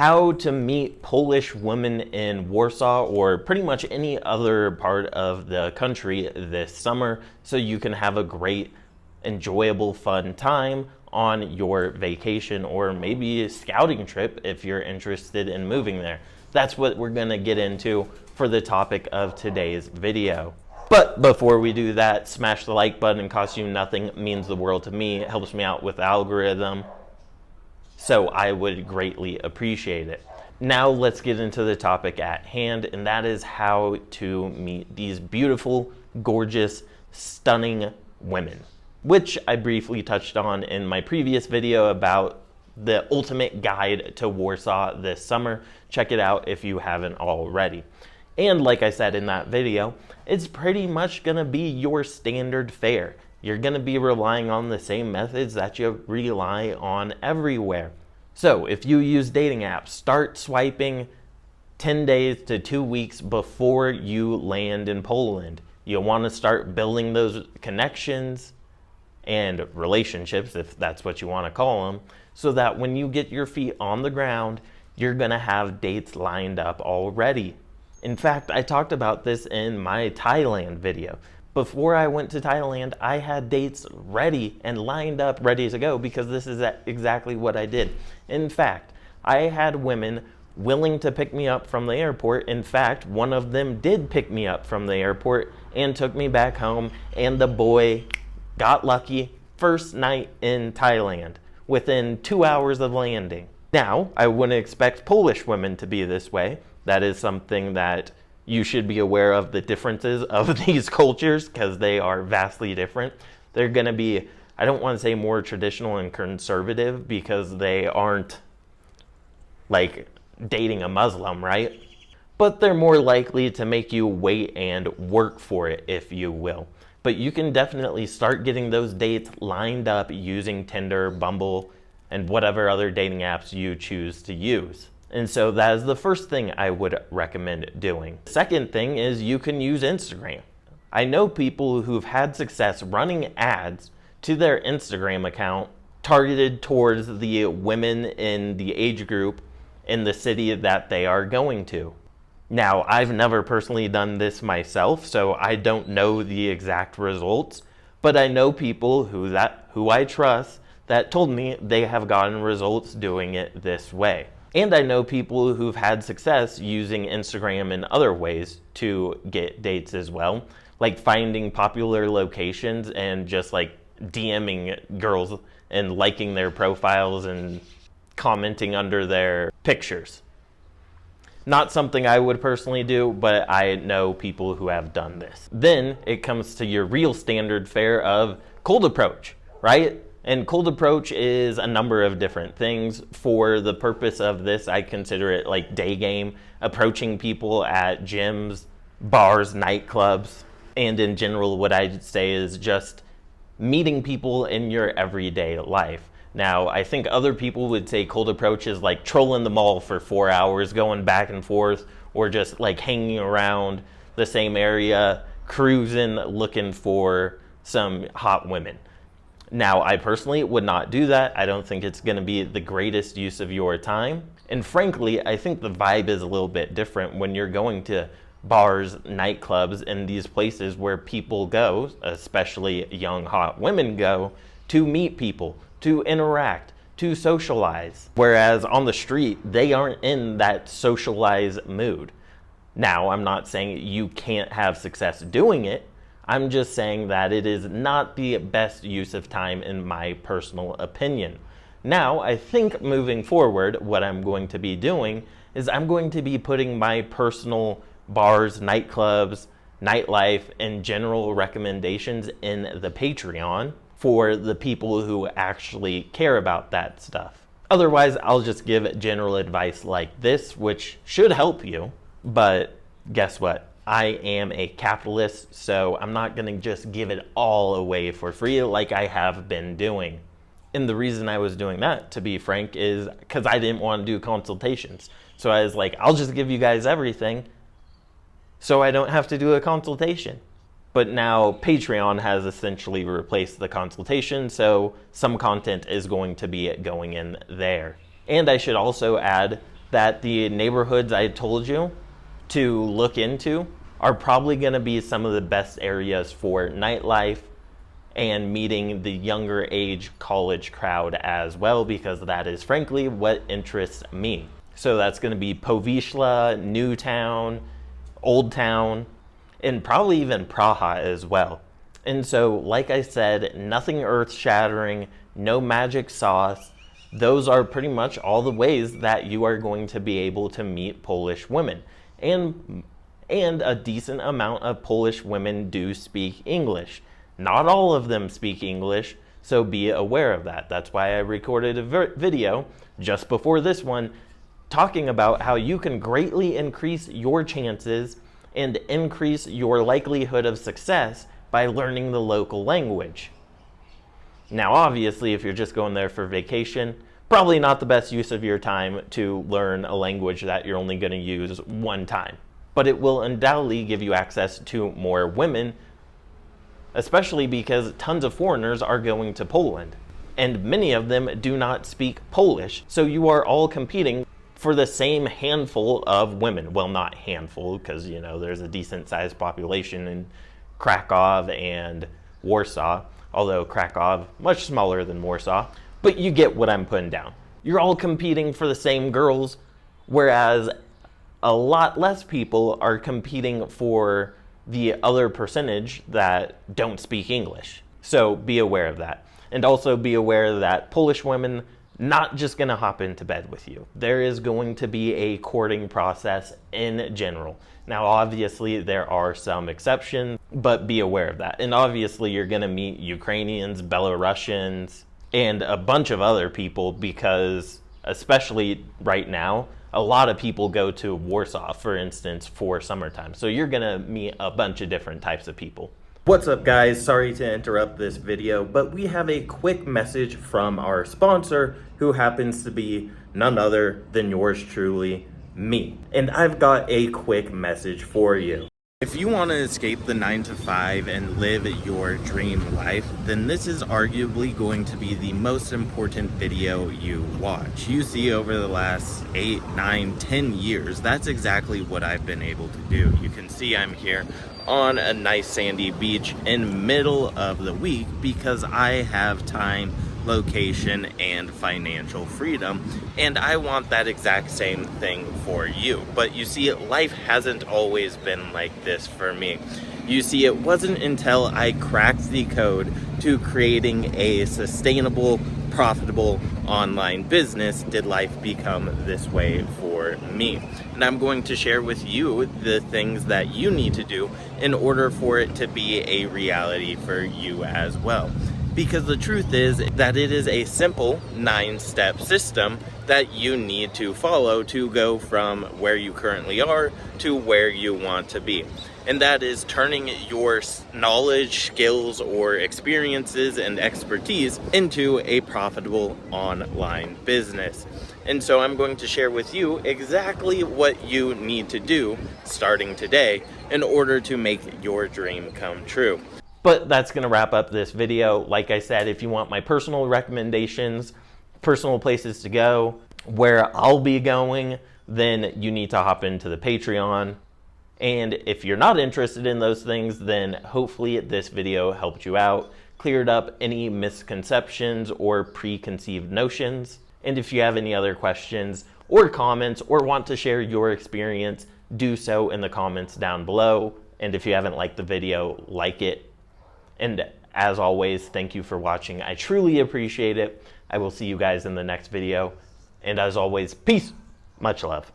how to meet Polish women in Warsaw or pretty much any other part of the country this summer so you can have a great, enjoyable, fun time on your vacation or maybe a scouting trip if you're interested in moving there. That's what we're going to get into for the topic of today's video. But before we do that, smash the like button. It costs you nothing. It means the world to me. It helps me out with the algorithm. So I would greatly appreciate it. Now let's get into the topic at hand, and that is how to meet these beautiful, gorgeous, stunning women, which I briefly touched on in my previous video about the ultimate guide to Warsaw this summer. Check it out if you haven't already. And like I said in that video, it's pretty much gonna be your standard fare. You're gonna be relying on the same methods that you rely on everywhere. So if you use dating apps, start swiping 10 days to 2 weeks before you land in Poland. You'll wanna start building those connections and relationships, if that's what you wanna call them, so that when you get your feet on the ground, you're gonna have dates lined up already. In fact, I talked about this in my Thailand video. Before I went to Thailand, I had dates ready and lined up, ready to go, because this is exactly what I did. In fact, I had women willing to pick me up from the airport. In fact, one of them did pick me up from the airport and took me back home, and the boy got lucky first night in Thailand within 2 hours of landing. Now, I wouldn't expect Polish women to be this way. That is something that you should be aware of, the differences of these cultures, because they are vastly different. They're going to be, I don't want to say more traditional and conservative, because they aren't like dating a Muslim, right? But they're more likely to make you wait and work for it, if you will. But you can definitely start getting those dates lined up using Tinder, Bumble, and whatever other dating apps you choose to use. And so that is the first thing I would recommend doing. Second thing is you can use Instagram. I know people who've had success running ads to their Instagram account targeted towards the women in the age group in the city that they are going to. Now, I've never personally done this myself, so I don't know the exact results, but I know people who I trust that told me they have gotten results doing it this way. And I know people who've had success using Instagram in other ways to get dates as well, like finding popular locations and just like DMing girls and liking their profiles and commenting under their pictures. Not something I would personally do, but I know people who have done this. Then it comes to your real standard fare of cold approach, right? And cold approach is a number of different things. For the purpose of this, I consider it like day game, approaching people at gyms, bars, nightclubs, and in general, what I'd say is just meeting people in your everyday life. Now, I think other people would say cold approach is like trolling the mall for 4 hours, going back and forth, or just like hanging around the same area, cruising, looking for some hot women. Now, I personally would not do that. I don't think it's going to be the greatest use of your time. And frankly, I think the vibe is a little bit different when you're going to bars, nightclubs, and these places where people go, especially young, hot women go, to meet people, to interact, to socialize. Whereas on the street, they aren't in that socialized mood. Now, I'm not saying you can't have success doing it. I'm just saying that it is not the best use of time in my personal opinion. Now, I think moving forward, what I'm going to be doing is I'm going to be putting my personal bars, nightclubs, nightlife, and general recommendations in the Patreon for the people who actually care about that stuff. Otherwise, I'll just give general advice like this, which should help you, but guess what? I am a capitalist, so I'm not going to just give it all away for free like I have been doing. And the reason I was doing that, to be frank, is because I didn't want to do consultations. So I was like, I'll just give you guys everything so I don't have to do a consultation. But now Patreon has essentially replaced the consultation, so some content is going to be going in there. And I should also add, that the neighborhoods I told you to look into are probably going to be some of the best areas for nightlife and meeting the younger age college crowd as well, because that is frankly what interests me. So that's going to be Powieśla, Newtown, Old Town, and probably even Praha as well. And so, like I said, nothing earth-shattering, no magic sauce. Those are pretty much all the ways that you are going to be able to meet Polish women. And a decent amount of Polish women do speak English. Not all of them speak English, so be aware of that. That's why I recorded a video just before this one talking about how you can greatly increase your chances and increase your likelihood of success by learning the local language. Now, obviously, if you're just going there for vacation, probably not the best use of your time to learn a language that you're only going to use one time. But it will undoubtedly give you access to more women, especially because tons of foreigners are going to Poland. And many of them do not speak Polish, so you are all competing for the same handful of women. Well, not handful, because, you know, there's a decent sized population in Krakow and Warsaw, although Krakow much smaller than Warsaw, but you get what I'm putting down. You're all competing for the same girls, whereas a lot less people are competing for the other percentage that don't speak English. So be aware of that. And also be aware that Polish women not just going to hop into bed with you. There is going to be a courting process in general. Now, obviously, there are some exceptions, but be aware of that. And obviously, you're going to meet Ukrainians, Belarusians, and a bunch of other people because, especially right now, a lot of people go to Warsaw, for instance, for summertime. So you're going to meet a bunch of different types of people. What's up, guys? Sorry to interrupt this video, but we have a quick message from our sponsor, who happens to be none other than yours truly, me. And I've got a quick message for you. If you want to escape the 9-to-5 and live your dream life, then this is arguably going to be the most important video you watch. You see, over the last 8, 9, 10 years, that's exactly what I've been able to do. You can see I'm here on a nice sandy beach in middle of the week because I have time, location, and financial freedom, and I want that exact same thing for you. But you see, life hasn't always been like this for me. You see, it wasn't until I cracked the code to creating a sustainable, profitable online business did life become this way for me. And I'm going to share with you the things that you need to do in order for it to be a reality for you as well. Because the truth is that it is a simple 9-step system that you need to follow to go from where you currently are to where you want to be. And that is turning your knowledge, skills, or experiences and expertise into a profitable online business. And so I'm going to share with you exactly what you need to do starting today in order to make your dream come true. But that's going to wrap up this video. Like I said, if you want my personal recommendations, personal places to go, where I'll be going, then you need to hop into the Patreon. And if you're not interested in those things, then hopefully this video helped you out, cleared up any misconceptions or preconceived notions. And if you have any other questions or comments or want to share your experience, do so in the comments down below. And if you haven't liked the video, like it. And as always, thank you for watching. I truly appreciate it. I will see you guys in the next video. And as always, peace. Much love.